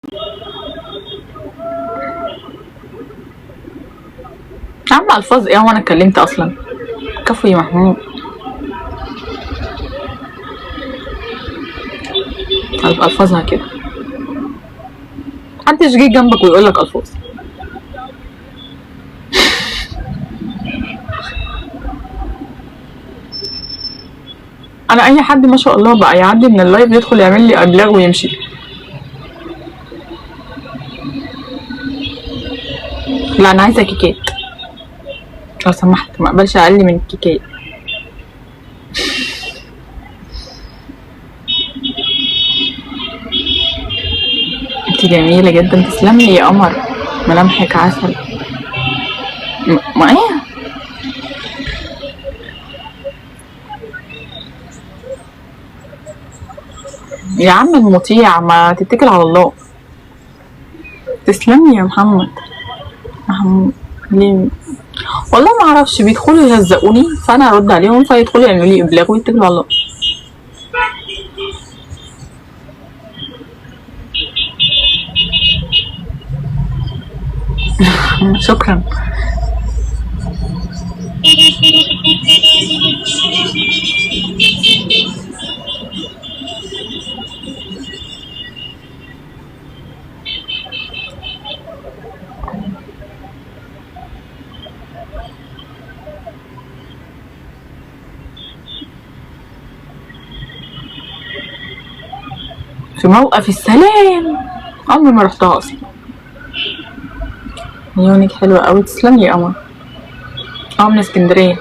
يا عم الفاظ ايه؟ هو انا اتكلمت اصلا؟ كفو يا محمود. الفاظها كده، محدش جه جنبك ويقول لك الفاظ. انا اي حد ما شاء الله بقى يعدي من اللايف يدخل يعمل لي ابلاغ ويمشي. لا انا عايزه كيكات لو سمحت، ما اقبلش اقل من الكيكات. انت جميله جدا، تسلمي يا قمر، ملامحك عسل. ما ايه يا عم المطيع، ما تتكل على الله. تسلمي يا محمد. محمود ليه؟ والله ما اعرفش، بيدخلوا يهزقوني فانا ارد عليهم فيدخلوا يعملوا لي ابلاغ ويتكلوا على الله. شكرا. في موقف السلام، عمري ما رحتها اصلا. عيونك حلوه قوي، تسلمي يا قمر. اه من اسكندريه.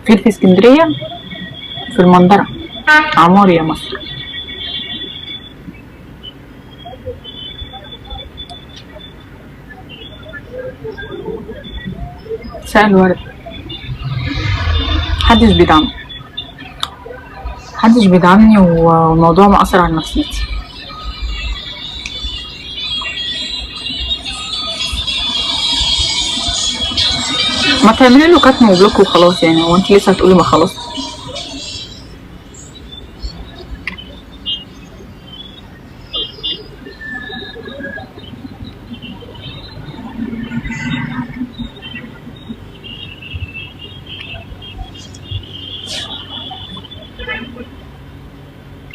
فين في اسكندريه؟ في المنظره، عمار يا مصر. سهل ورد. محدش بيدعمني، محدش بيدعمني والموضوع مأثر على نفسيتي. ما تعملي له كتم وبلوك وخلاص يعني، هو انت لسه هتقولي ما خلاص؟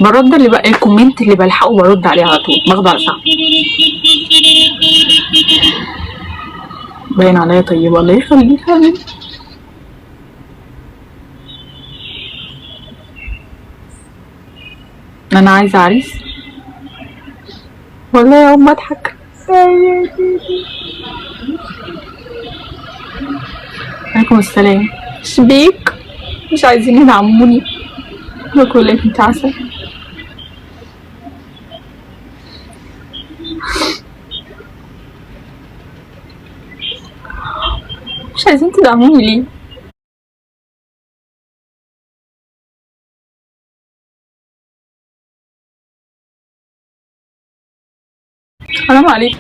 برد اللي بقى الكومنت اللي بلحقه برد عليه على طول، باخده على ساعة. باين عليا طيبة، الله يخليك حبيبي. انا عايزة عريس والله يا عم اضحك. عليكم السلام. شبيك مش عايزين يدعموني، باكل لك انت عسل. مش عايزين تدعموني ليه؟ حرام عليك.